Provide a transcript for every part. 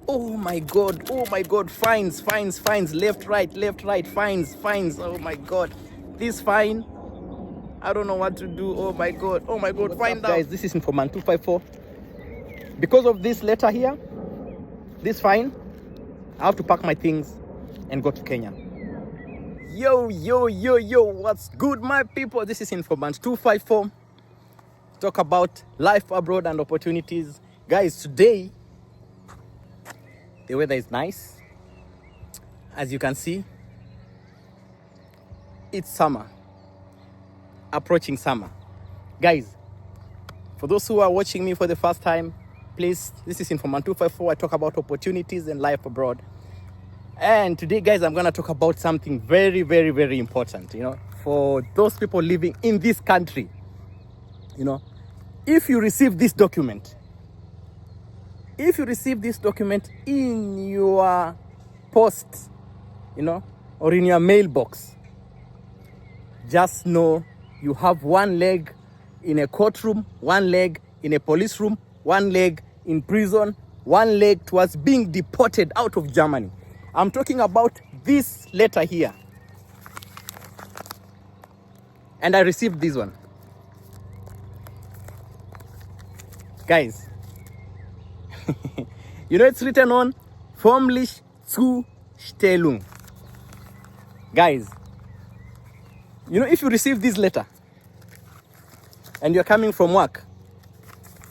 Oh my God, fines, left, right, fines, oh my God. This fine, I don't know what to do. Oh my God, find out. Guys, this is Informant 254. Because of this letter here, this fine, I have to pack my things and go to Kenya. Yo, what's good, my people? This is Informant 254. Talk about life abroad and opportunities. Guys, today, the weather is nice. As you can see, it's summer. Approaching summer. Guys, for those who are watching me for the first time, please, this is Informant 254. I talk about opportunities and life abroad. And today, guys, I'm going to talk about something very, very, very important, for those people living in this country. If you receive this document, in your post, or in your mailbox, just know you have one leg in a courtroom, one leg in a police room, one leg in prison, one leg towards being deported out of Germany. I'm talking about this letter here. And I received this one. Guys, it's written on Formlich Zustellung. Guys, if you receive this letter and you're coming from work,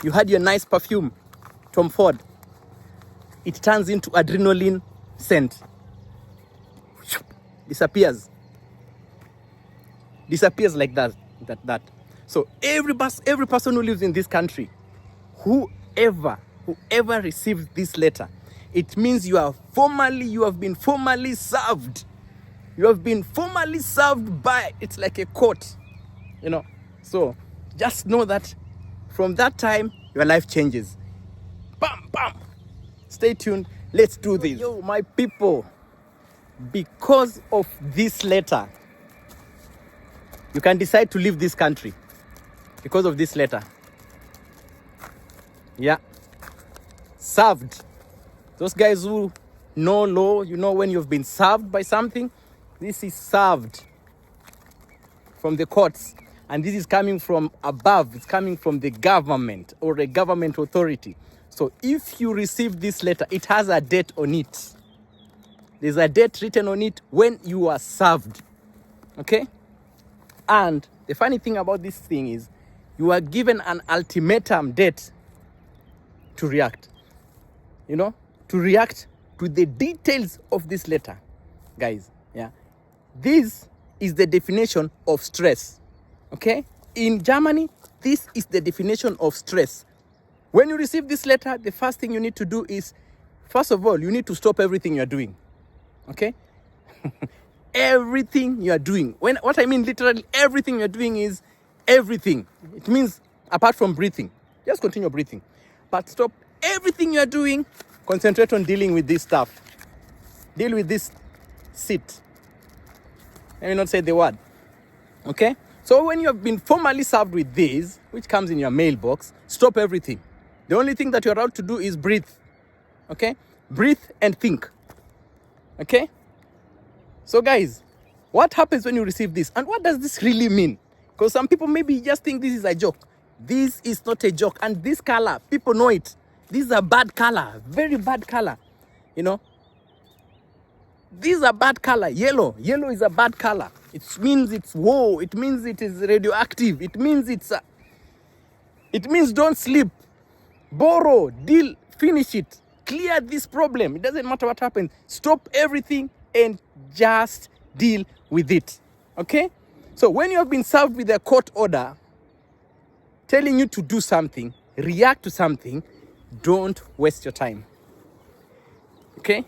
you had your nice perfume, Tom Ford, it turns into adrenaline scent. Disappears like that. So every person who lives in this country, whoever receives this letter, it means you have been formally served. You have been formally served by, it's like a court, So just know that from that time, your life changes. Bam, bam. Stay tuned. Let's do this. Yo, my people, because of this letter, you can decide to leave this country because of this letter. Yeah. Served. Those guys who know law, when you've been served by something, this is served from the courts. And this is coming from above. It's coming from the government or a government authority. So if you receive this letter, it has a date on it. There's a date written on it when you are served. Okay? And the funny thing about this thing is you are given an ultimatum date to react. To react to the details of this letter. Guys, yeah. This is the definition of stress. Okay? In Germany, this is the definition of stress. When you receive this letter, the first thing you need to do is, first of all, you need to stop everything you're doing. Okay? Everything you're doing. What I mean literally everything you're doing is everything. It means apart from breathing. Just continue breathing. But stop everything you're doing. Concentrate on dealing with this stuff. Deal with this seat. Let me not say the word. Okay? So when you have been formally served with this, which comes in your mailbox, stop everything. The only thing that you're allowed to do is breathe. Okay? Breathe and think. Okay? So guys, what happens when you receive this? And what does this really mean? Because some people maybe just think this is a joke. This is not a joke. And this color, people know it. This is a bad color. Very bad color. This is a bad color. Yellow is a bad color. It means it's woe. It means it is radioactive. It means it means don't sleep. Borrow, deal, finish it. Clear this problem. It doesn't matter what happens. Stop everything and just deal with it. Okay? So when you have been served with a court order telling you to do something, react to something, don't waste your time. Okay?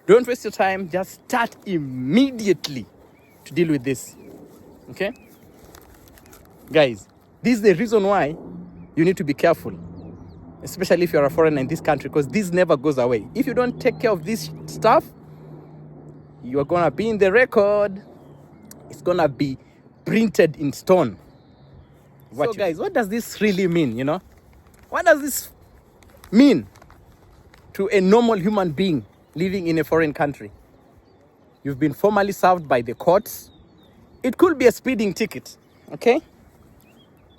Don't waste your time. Just start immediately to deal with this. Okay? Guys, this is the reason why you need to be careful. Especially if you're a foreigner in this country, because this never goes away. If you don't take care of this stuff, you are going to be in the record. It's going to be printed in stone. So guys, what does this really mean, What does this mean? to a normal human being living in a foreign country. You've been formally served by the courts. It could be a speeding ticket, okay?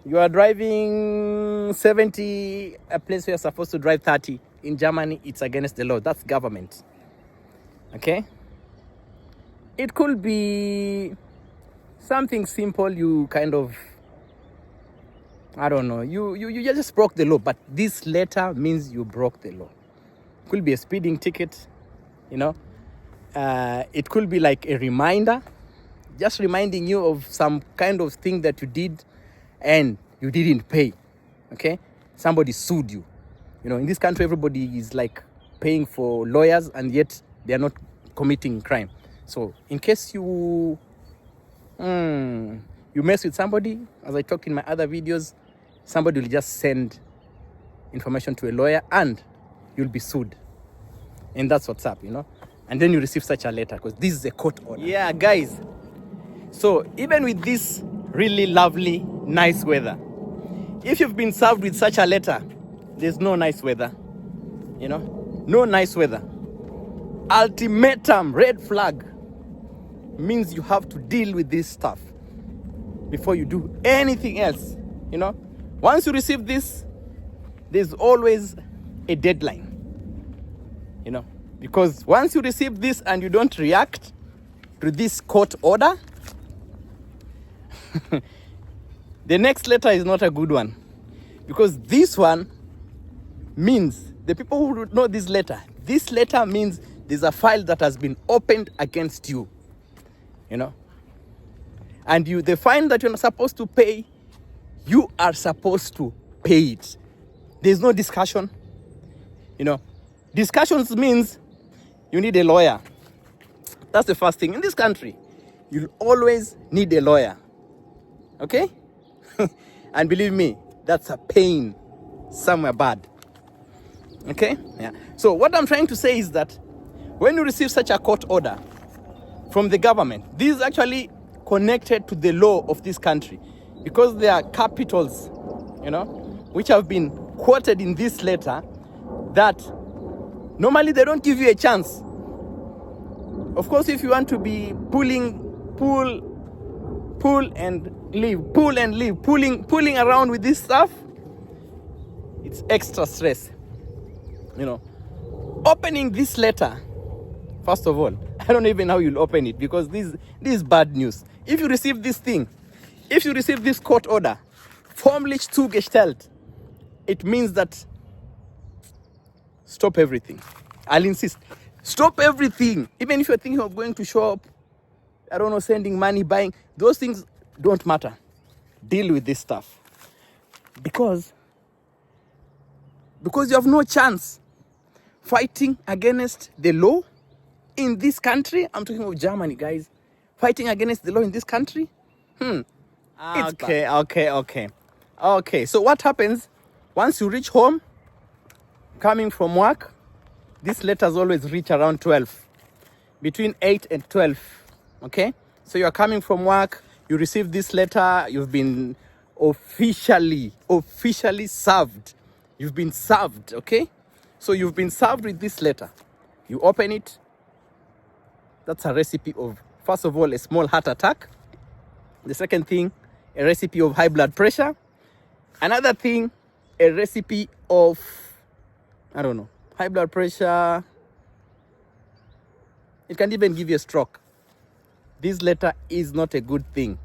You are driving 70, a place where you're supposed to drive 30. In Germany, it's against the law. That's government, okay? It could be something simple. You kind of, I don't know, you just broke the law, but this letter means you broke the law. It could be a speeding ticket, you know. It could be like a reminder, just reminding you of some kind of thing that you did and you didn't pay, okay? Somebody sued you. You know, in this country, everybody is like paying for lawyers and yet they are not committing crime. So in case you mess with somebody, as I talked in my other videos, somebody will just send information to a lawyer and you'll be sued. And that's what's up, you know. And then you receive such a letter because this is a court order. Yeah, guys. So even with this really lovely, nice weather, if you've been served with such a letter, there's no nice weather, you know, no nice weather. Ultimatum, red flag, means you have to deal with this stuff before you do anything else, you know. Once you receive this, there's always a deadline, you know, because once you receive this and you don't react to this court order, the next letter is not a good one, because this one means, the people who know this letter means there's a file that has been opened against you, you know, and the fine that you're not supposed to pay, you are supposed to pay it. There's no discussion, you know. Discussions means you need a lawyer. That's the first thing. In this country, you'll always need a lawyer, okay? And believe me, that's a pain somewhere bad, okay? Yeah. So what I'm trying to say is that when you receive such a court order from the government, this is actually connected to the law of this country, because there are capitals, you know, which have been quoted in this letter that normally they don't give you a chance. Of course, if you want to be pull and leave, pulling around with this stuff, it's extra stress, you know. Opening this letter, first of all, I don't even know how you'll open it, because this is bad news. If you receive this thing, if you receive this court order, formlich zugestellt, it means that stop everything. I'll insist. Stop everything. Even if you're thinking of going to shop, I don't know, sending money, buying, those things don't matter. Deal with this stuff. Because you have no chance fighting against the law in this country. I'm talking of Germany, guys. Fighting against the law in this country? Okay. So what happens once you reach home, coming from work? These letters always reach around 12, between 8 and 12, okay? So you're coming from work, you receive this letter, you've been officially served. You've been served, okay? So you've been served with this letter. You open it. That's a recipe of, first of all, a small heart attack. The second thing, a recipe of high blood pressure. Another thing, a recipe of, I don't know, high blood pressure. It can even give you a stroke. This letter is not a good thing.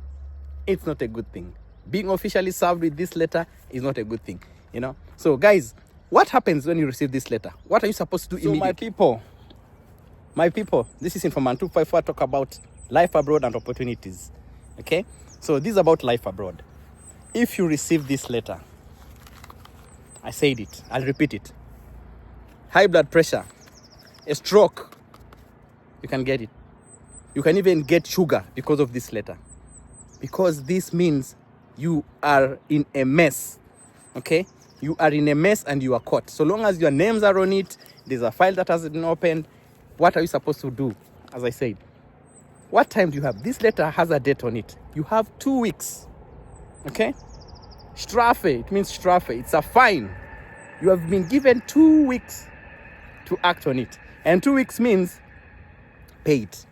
It's not a good thing. Being officially served with this letter is not a good thing, you know. So guys, what happens when you receive this letter? What are you supposed to do immediately? My people, this is Informant 254, talk about life abroad and opportunities, okay? So this is about life abroad. If you receive this letter, I said it, I'll repeat it. High blood pressure, a stroke, you can get it. You can even get sugar because of this letter. Because this means you are in a mess, okay? You are in a mess and you are caught. So long as your names are on it, there's a file that has been opened, what are you supposed to do? As I said, what time do you have? This letter has a date on it. You have 2 weeks, okay? Strafe, it means strafe, it's a fine. You have been given 2 weeks to act on it. And 2 weeks means pay it.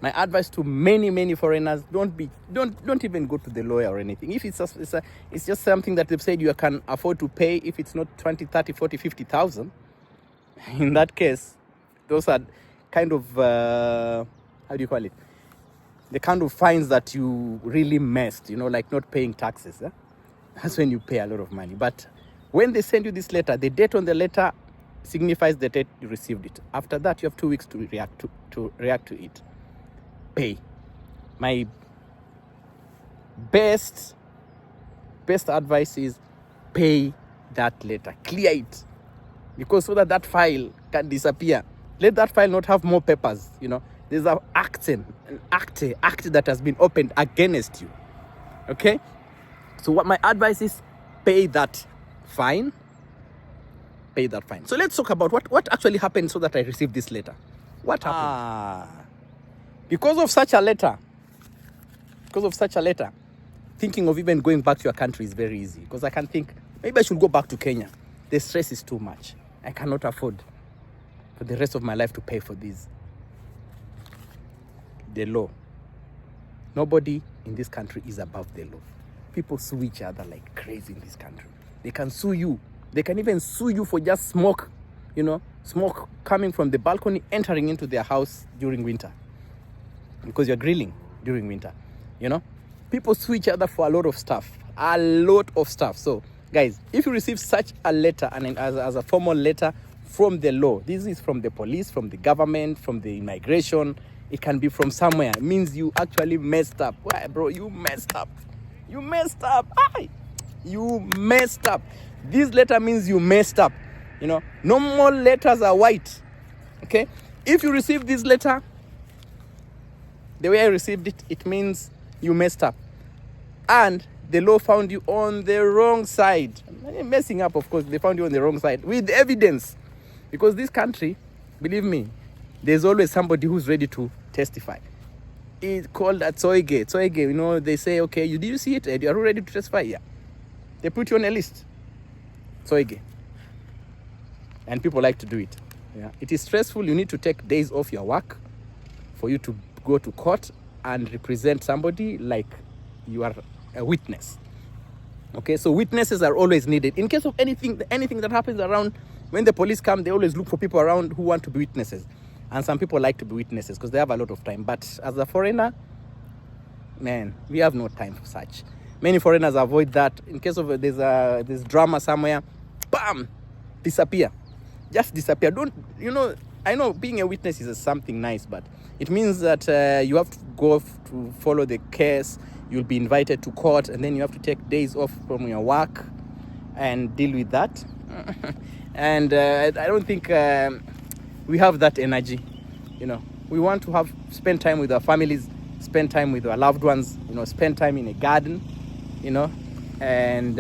My advice to many foreigners: don't even go to the lawyer or anything. If it's just something that they've said you can afford to pay, if it's not 20, 30, 40, 50,000, in that case, those are kind of how do you call it? The kind of fines that you really messed, like not paying taxes. That's when you pay a lot of money. But when they send you this letter, the date on the letter signifies the date you received it. After that, you have 2 weeks to react to it. Pay. My best advice is pay that letter. Clear it. Because so that file can disappear. Let that file not have more papers, There's an act that has been opened against you. Okay? So what my advice is, pay that fine. Pay that fine. So let's talk about what actually happened so that I received this letter. What happened? Because of such a letter, thinking of even going back to your country is very easy. Because I can think, maybe I should go back to Kenya. The stress is too much. I cannot afford for the rest of my life to pay for this. The law. Nobody in this country is above the law. People sue each other like crazy in this country. They can sue you. They can even sue you for just smoke, smoke coming from the balcony, entering into their house during winter. Because you're grilling during winter, People sue each other for a lot of stuff. So, guys, if you receive such a letter, and as a formal letter from the law, this is from the police, from the government, from the immigration, it can be from somewhere. It means you actually messed up. Why, bro? You messed up. You messed up. You messed up. This letter means you messed up. No more letters are white. Okay? If you receive this letter, the way I received it, it means you messed up. And the law found you on the wrong side. Messing up, of course, they found you on the wrong side with evidence. Because this country, believe me, there's always somebody who's ready to testify. It's called a Zoige. Zoige, they say, okay, did you see it? Are you ready to testify? Yeah. They put you on a list. Zoige. And people like to do it. Yeah. It is stressful. You need to take days off your work for you to go to court and represent somebody like you are a witness. Okay, so witnesses are always needed. In case of anything that happens around, when the police come, they always look for people around who want to be witnesses. And some people like to be witnesses because they have a lot of time. But as a foreigner, man, we have no time for such. Many foreigners avoid that. In case of there's drama somewhere, bam, disappear. Just disappear. I know being a witness is something nice, but it means that you have to go to follow the case. You'll be invited to court, and then you have to take days off from your work and deal with that. And I don't think we have that energy. We want to spend time with our families, spend time with our loved ones, spend time in a garden, and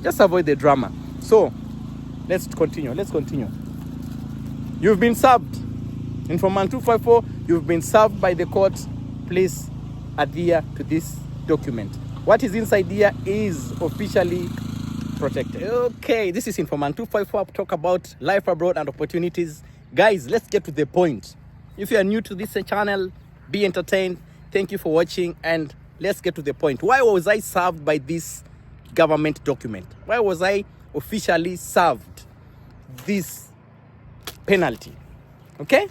just avoid the drama. So let's continue. You've been served. Informant 254, you've been served by the court. Please adhere to this document. What is inside here is officially protected. Okay, this is Informant 254. Talk about life abroad and opportunities. Guys, let's get to the point. If you are new to this channel, be entertained. Thank you for watching, and let's get to the point. Why was I served by this government document? Why was I officially served this penalty? Okay?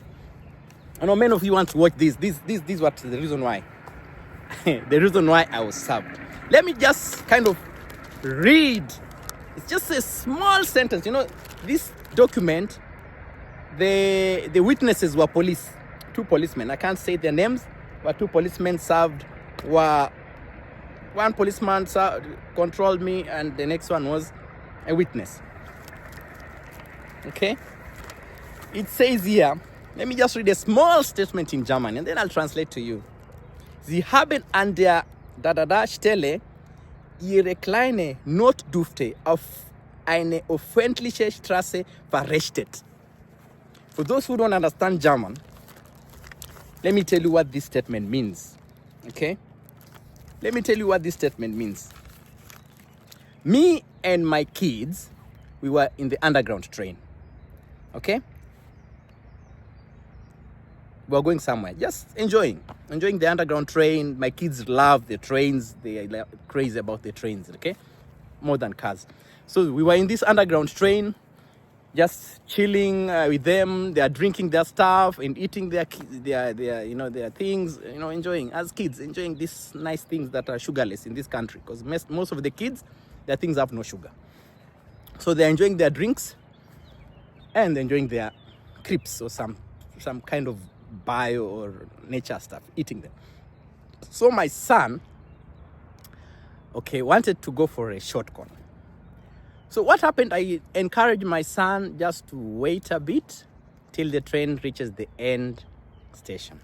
I know many of you want to watch this. This what the reason why. The reason why I was served. Let me just kind of read. It's just a small sentence. This document, the witnesses were police. 2 policemen. I can't say their names, but 2 policemen served. One policeman controlled me, and the next one was a witness. Okay? It says here, let me just read a small statement in German, and then I'll translate to you. Sie haben an der Stelle ihre kleine Notdurft auf eine öffentliche Straße verrichtet. For those who don't understand German, let me tell you what this statement means. Okay? Let me tell you what this statement means. Me and my kids, we were in the underground train. Okay? We are going somewhere, just enjoying the underground train. My kids love the trains. They are crazy about the trains, okay? More than cars. So we were in this underground train, just chilling with them. They are drinking their stuff and eating their their things, enjoying, as kids, enjoying these nice things that are sugarless in this country, because most of the kids, their things have no sugar. So they're enjoying their drinks and enjoying their crips or some kind of bio or nature stuff, eating them. So my son, okay, wanted to go for a shotgun. So what happened, I encouraged my son just to wait a bit till the train reaches the end station,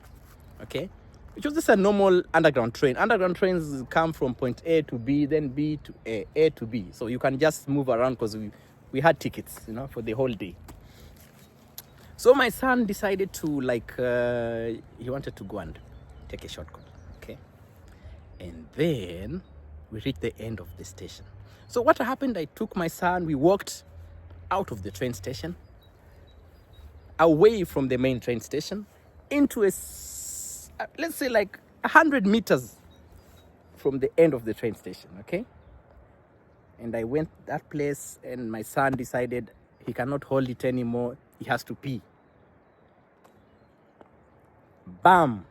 okay? Which was just a normal underground train. Underground trains come from point A to B, then B to A to B. So you can just move around, because we had tickets, for the whole day. So my son decided to, he wanted to go and take a shortcut, okay? And then we reached the end of the station. So what happened, I took my son, we walked out of the train station, away from the main train station, into let's say 100 meters from the end of the train station, okay? And I went that place, and my son decided he cannot hold it anymore, he has to pee. Bam!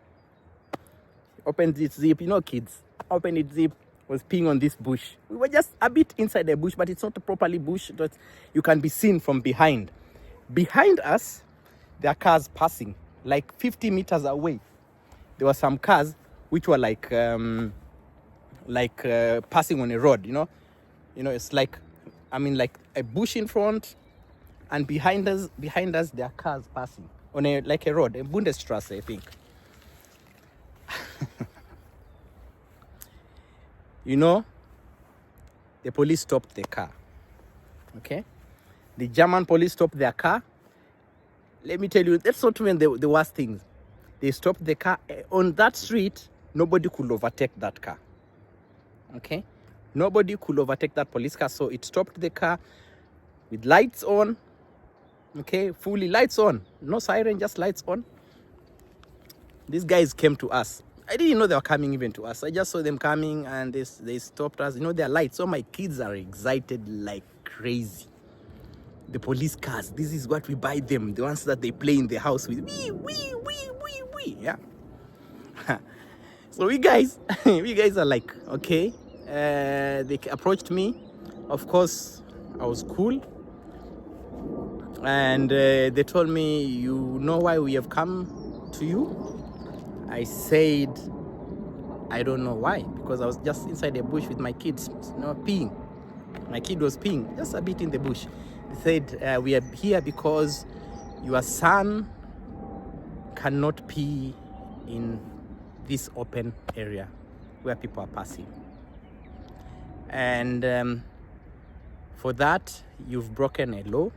Opened its zip, kids, opened its zip, was peeing on this bush. We were just a bit inside the bush, but it's not a properly bush, but you can be seen from behind. Behind us, there are cars passing, 50 meters away. There were some cars which were passing on a road, it's like a bush in front, and behind us there are cars passing on a road, a Bundesstrasse, I think. The police stopped the car, okay? The German police stopped their car. Let me tell you, that's not even the worst things. They stopped the car. On that street, nobody could overtake that car, okay? Nobody could overtake that police car, so it stopped the car with lights on, okay? Fully lights on. No siren, just lights on. These guys came to us. I didn't know they were coming even to us. I just saw them coming, and they stopped us. Their lights. So my kids are excited like crazy. The police cars, this is what we buy them. The ones that they play in the house with. Wee. Yeah. So we guys are like, okay. They approached me. Of course, I was cool. And they told me, you know why we have come to you? I said, I don't know why, because I was just inside the bush with my kids, peeing. My kid was peeing, just a bit in the bush. They said, we are here because your son cannot pee in this open area where people are passing. And for that, you've broken a law,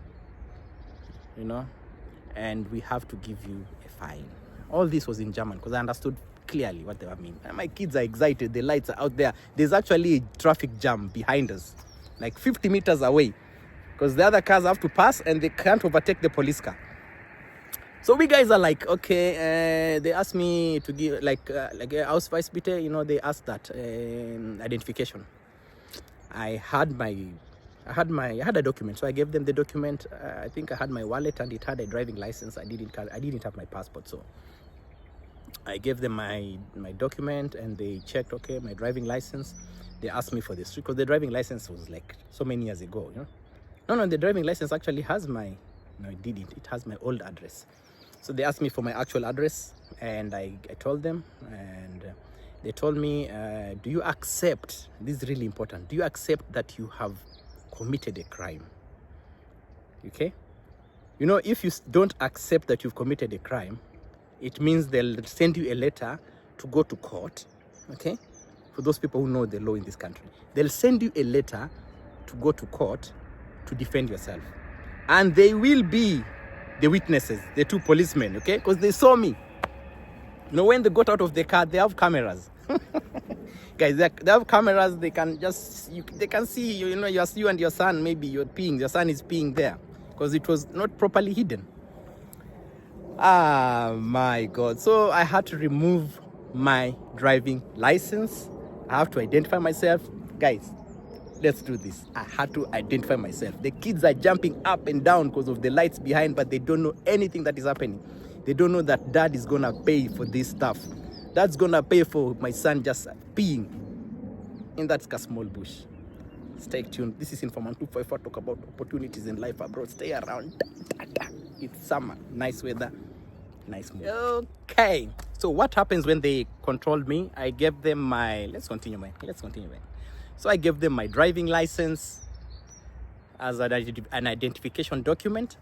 and we have to give you a fine. All this was in German, because I understood clearly what they were mean. And my kids are excited. The lights are out there. There's actually a traffic jam behind us, 50 meters away, because the other cars have to pass and they can't overtake the police car. So we guys are like, okay. They asked me to give Ausweis bitte. They asked that identification. I had a document, so I gave them the document. I think I had my wallet, and it had a driving license. I didn't have my passport, so I gave them my document, and they checked, okay, my driving license. They asked me for the street, because the driving license was so many years ago, No, the driving license actually has no, it didn't. It has my old address. So they asked me for my actual address, and I told them, and they told me, do you accept, this is really important, do you accept that you have committed a crime? Okay? If you don't accept that you've committed a crime, it means they'll send you a letter to go to court, okay? For those people who know the law in this country, they'll send you a letter to go to court to defend yourself. And they will be the witnesses, the two policemen, okay? Because they saw me. When they got out of the car, they have cameras. Guys, they have cameras. They can just, they can see, you and your son, maybe you're peeing. Your son is peeing there. Because because it was not properly hidden. Ah, my God. So I had to remove my driving license. I have to identify myself. Guys, let's do this. I had to identify myself. The kids are jumping up and down because of the lights behind, but they don't know anything that is happening. They don't know that dad is gonna pay for this stuff. Dad's gonna pay for my son just peeing in that small bush. Stay tuned. This is Informant 254. Talk about opportunities in life abroad. Stay around. It's summer. Nice weather. Nice mood. Okay. So what happens when they controlled me? I gave them my... Let's continue, man. So I gave them my driving license as an identification document.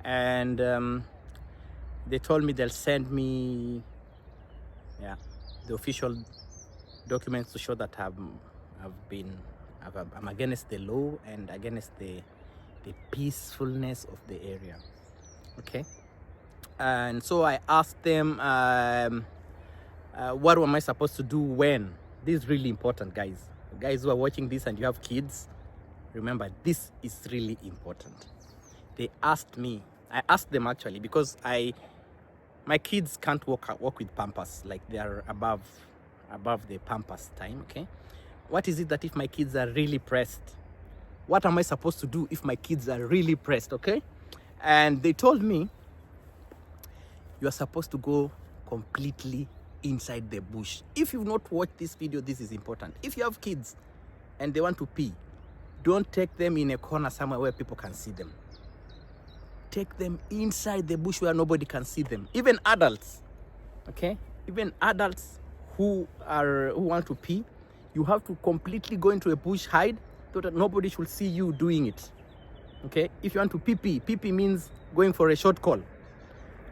And they told me they'll send me the official documents to show that I'm against the law and against the peacefulness of the area. Okay. And so I asked them, what am I supposed to do when? This is really important, guys. Guys who are watching this and you have kids, remember, this is really important. They asked me, I asked them actually, because my kids can't walk with Pampers, like they are above the Pampers time, okay? What is it that if my kids are really pressed? What am I supposed to do if my kids are really pressed, okay? And they told me, you are supposed to go completely inside the bush. If you've not watched this video, this is important. If you have kids and they want to pee, don't take them in a corner somewhere where people can see them. Take them inside the bush where nobody can see them. Even adults, okay? Even adults who want to pee, you have to completely go into a bush, hide, so that nobody should see you doing it. Okay? If you want to pee means going for a short call.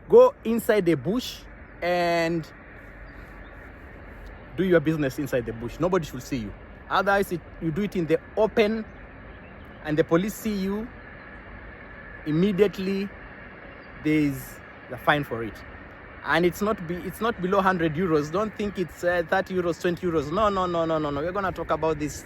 Go inside the bush and do your business inside the bush. Nobody should see you. Otherwise, you do it in the open and the police see you, immediately there's a fine for it. And it's not below 100 euros. Don't think it's 30 euros, 20 euros. No. We're going to talk about this.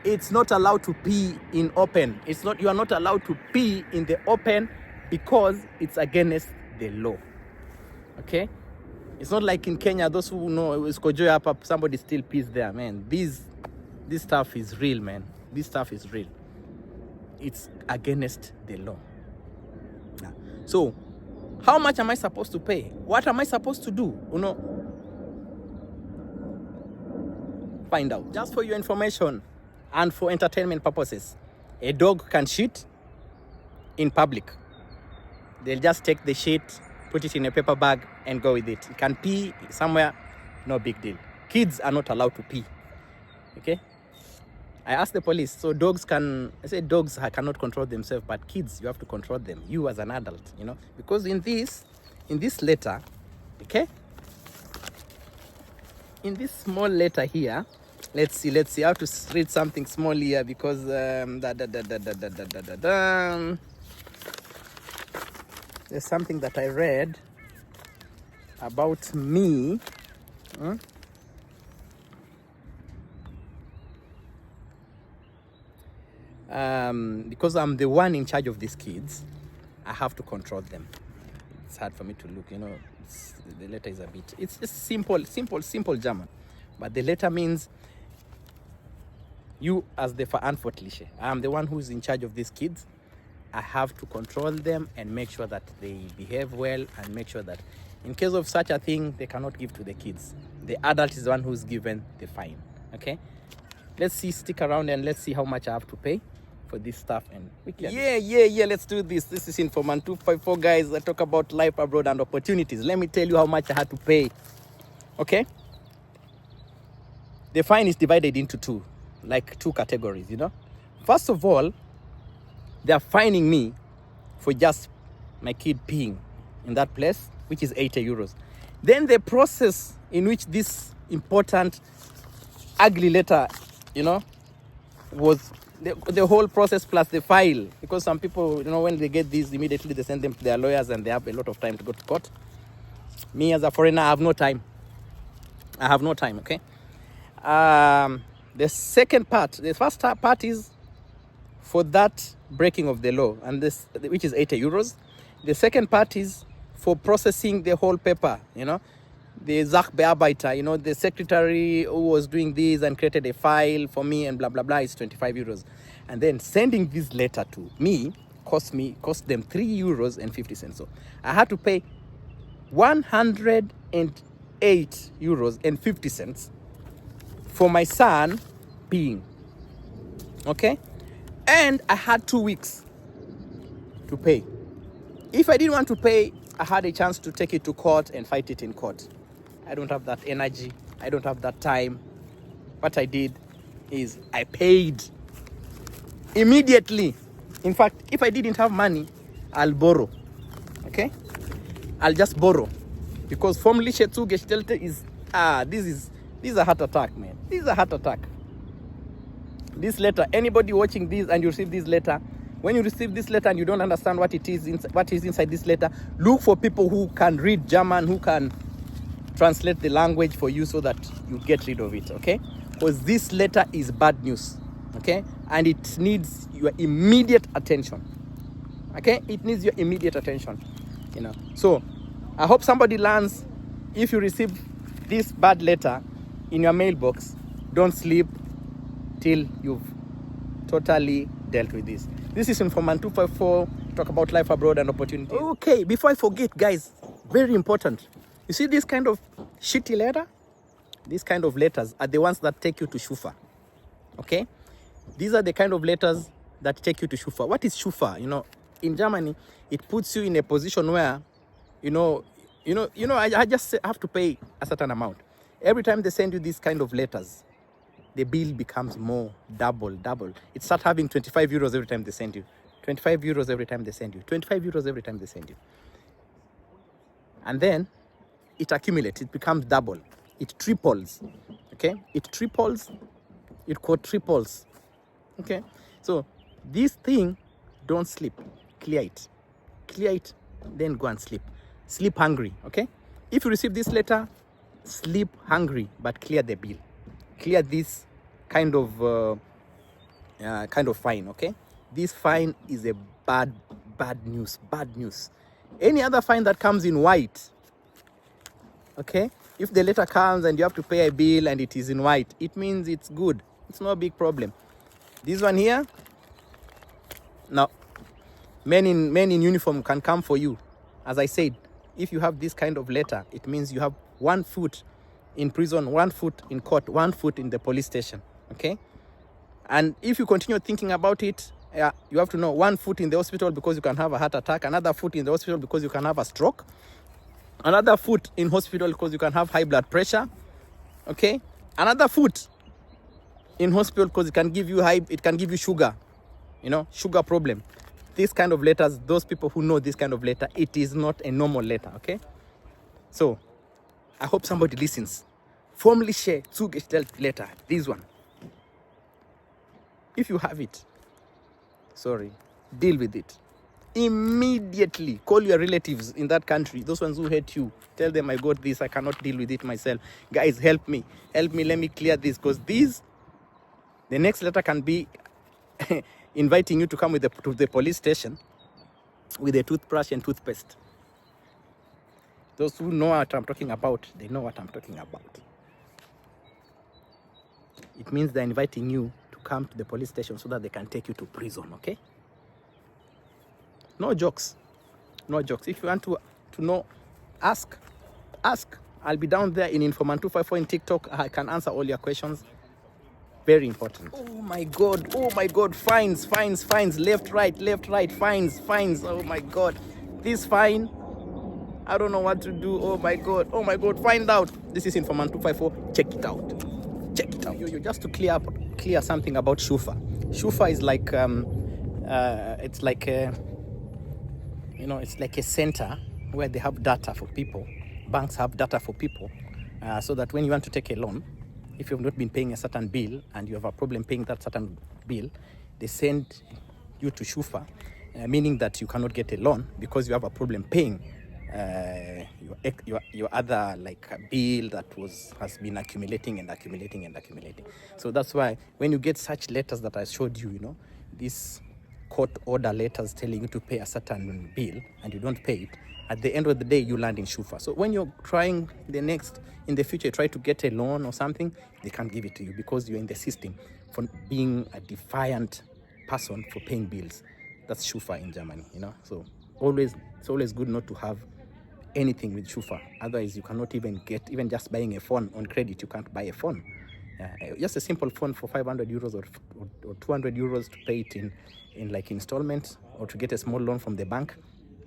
It's not allowed to pee in open. You are not allowed to pee in the open because it's against the law. Okay? It's not like in Kenya, those who know somebody still pees there, man. This stuff is real, man. This stuff is real. It's against the law. So, how much am I supposed to pay? What am I supposed to do? Find out. Just for your information and for entertainment purposes, a dog can shit in public. They'll just take the shit, put it in a paper bag and go with it. You can pee somewhere, no big deal. Kids are not allowed to pee. Okay? I asked the police, so dogs cannot control themselves, but kids, you have to control them. You as an adult, because in this letter, okay? In this small letter here, let's see. I have to read something small here because there's something that I read about me. Because I'm the one in charge of these kids, I have to control them. It's hard for me to look, the letter is it's just simple German. But the letter means you as the Verantwortliche. I'm the one who's in charge of these kids. I have to control them and make sure that they behave well and make sure that in case of such a thing, they cannot give to the kids. The adult is the one who's given the fine, okay? Let's see, stick around and let's see how much I have to pay for this stuff. And let's do this. This is Informant 254, guys. I talk about life abroad and opportunities. Let me tell you how much I had to pay, okay? The fine is divided into two categories, First of all, they are fining me for just my kid peeing in that place, which is 80 euros. Then the process in which this important, ugly letter, was the whole process plus the file. Because some people, when they get these, immediately they send them to their lawyers and they have a lot of time to go to court. Me as a foreigner, I have no time. Okay? The second part, the first part is for that breaking of the law, and this, which is 80 euros. The second part is for processing the whole paper, the Sachbearbeiter, the secretary who was doing this and created a file for me and blah, blah, blah, is 25 euros. And then sending this letter to me cost them 3 euros and 50 cents. So I had to pay 108 euros and 50 cents for my son being, okay? And I had 2 weeks to pay. If I didn't want to pay, I had a chance to take it to court and fight it in court. I don't have that energy. I don't have that time. What I did is I paid immediately. In fact, if I didn't have money, I'll borrow, okay? I'll just borrow. Because formliche Zugestellte is, this is a heart attack, man. This is a heart attack. This letter, anybody watching this and you receive this letter, when you receive this letter and you don't understand what it is, what is inside this letter, look for people who can read German, who can translate the language for you so that you get rid of it, okay? Because this letter is bad news, okay? And it needs your immediate attention, okay? It needs your immediate attention, So I hope somebody learns, if you receive this bad letter in your mailbox, don't sleep till you've totally dealt with this. This is Informant 254, talk about life abroad and opportunities. Okay, before I forget, guys, very important. You see this kind of shitty letter? These kind of letters are the ones that take you to Schufa, okay? These are the kind of letters that take you to Schufa. What is Schufa? In Germany, it puts you in a position where, I just have to pay a certain amount. Every time they send you these kind of letters, the bill becomes more, double. It starts having 25 euros every time they send you. 25 euros every time they send you. 25 euros every time they send you. And then it accumulates, it becomes double. It triples, okay? It triples, it quadruples, okay? So this thing, don't sleep, clear it, then go and sleep. Sleep hungry, okay? If you receive this letter, sleep hungry, but clear the bill. Clear this kind of fine, okay? This fine is a bad news. Any other fine that comes in white, okay? If the letter comes and you have to pay a bill and it is in white, it means it's good. It's no big problem. This one here, no. Men in uniform can come for you. As I said, if you have this kind of letter, it means you have 1 foot in prison, 1 foot in court, 1 foot in the police station, okay? And if you continue thinking about it, you have to know 1 foot in the hospital because you can have a heart attack, another foot in the hospital because you can have a stroke, another foot in hospital because you can have high blood pressure, okay? Another foot in hospital because it can give you sugar, sugar problem. This kind of letters, those people who know this kind of letter, it is not a normal letter, okay? So I hope somebody listens. Formliche zugestellt letter, this one. If you have it, deal with it. Immediately call your relatives in that country, those ones who hate you. Tell them, I got this, I cannot deal with it myself. Guys, help me, let me clear this, because the next letter can be inviting you to come to the police station with a toothbrush and toothpaste. Those who know what I'm talking about, they know what I'm talking about. It means they're inviting you to come to the police station so that they can take you to prison, okay? No jokes. If you want to know, ask. I'll be down there in Informant 254 in TikTok. I can answer all your questions. Very important. Oh my God, fines, left, right, fines. Oh my God, this fine, I don't know what to do. Oh my God, find out. This is Informant 254, check it out. You just to clear something about Schufa. Schufa is like, it's like a center where they have data for people. Banks have data for people, so that when you want to take a loan, if you've not been paying a certain bill and you have a problem paying that certain bill, they send you to Schufa, meaning that you cannot get a loan because you have a problem paying your other bill that has been accumulating. So that's why when you get such letters that I showed you, these court order letters telling you to pay a certain bill and you don't pay it, at the end of the day you land in shufa. So when you're trying in the future try to get a loan or something, they can't give it to you because you're in the system for being a defiant person for paying bills. That's shufa in Germany, you know. So it's always good not to have anything with shufa. Otherwise you cannot even even just buying a phone on credit. You can't buy a phone. Just a simple phone for 500 euros or 200 euros to pay it in like installments, or to get a small loan from the bank,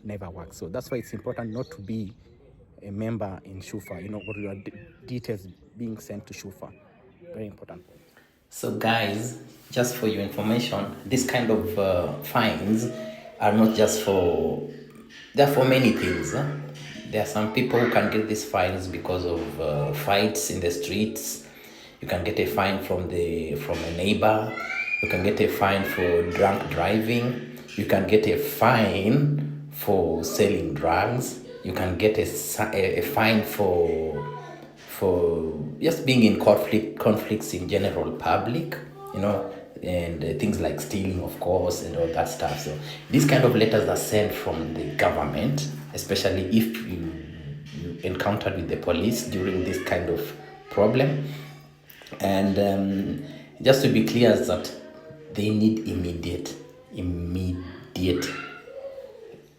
never works. So that's why it's important not to be a member in shufa, you know, or your details being sent to shufa. Very important. So guys, just for your information, this kind of fines are not just for, they're for many things. There are some people who can get these fines because of fights in the streets. You can get a fine from a neighbor. You can get a fine for drunk driving. You can get a fine for selling drugs. You can get a fine for just being in conflicts in general public, you know, and things like stealing, of course, and all that stuff. So these kind of letters are sent from the government, especially if you encountered with the police during this kind of problem. And just to be clear, is that they need immediate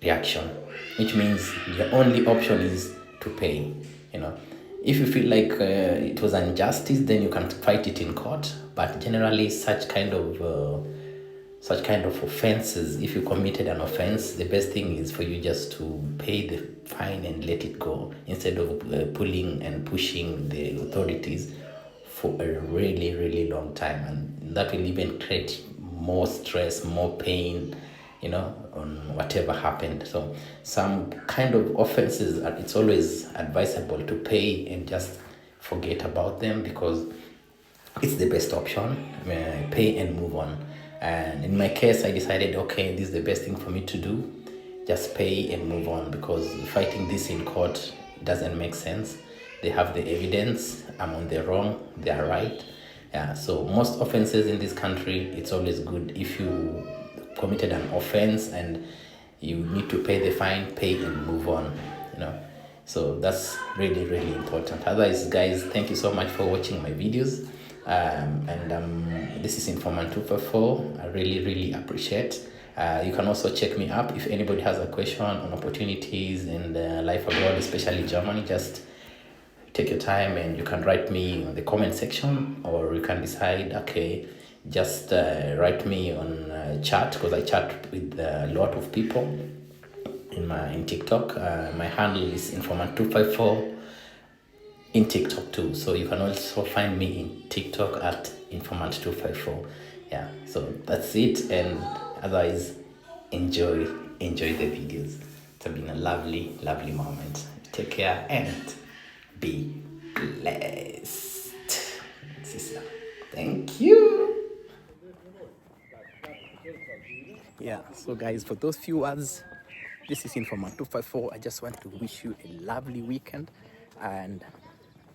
reaction, which means the only option is to pay. You know, if you feel like it was injustice, then you can fight it in court. But generally, such kind of offenses, if you committed an offense, the best thing is for you just to pay the fine and let it go, instead of pulling and pushing the authorities for a really, really long time. And that will even create more stress, more pain, you know, on whatever happened. So some kind of offenses, it's always advisable to pay and just forget about them, because it's the best option. Pay and move on. And in my case, I decided, okay, this is the best thing for me to do. Just pay and move on, because fighting this in court doesn't make sense. They have the evidence. I'm on the wrong, they are right. Yeah, so most offenses in this country, it's always good if you committed an offense and you need to pay the fine, pay and move on, you know. So that's really, really important. Otherwise, guys, thank you so much for watching my videos. This is Informant 254. I really, really appreciate. You can also check me up if anybody has a question on opportunities in life abroad, especially Germany. Just take your time and you can write me in the comment section, or you can decide, okay, just write me on chat, because I chat with a lot of people in TikTok. My handle is Informant254 in TikTok too, so you can also find me in TikTok at Informant254. Yeah, so that's it, and otherwise enjoy the videos. It's been a lovely moment. Take care and be blessed, sister. Thank you. Yeah, so guys, for those few words, this is Informant 254. I just want to wish you a lovely weekend, and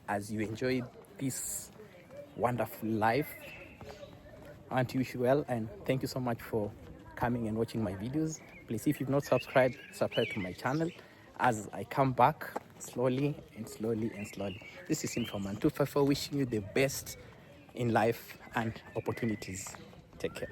as you enjoy this wonderful life, I want to wish you well, and thank you so much for coming and watching my videos. Please, if you've not subscribed, subscribe to my channel as I come back slowly. This is Informant 254, wishing you the best in life and opportunities. Take care.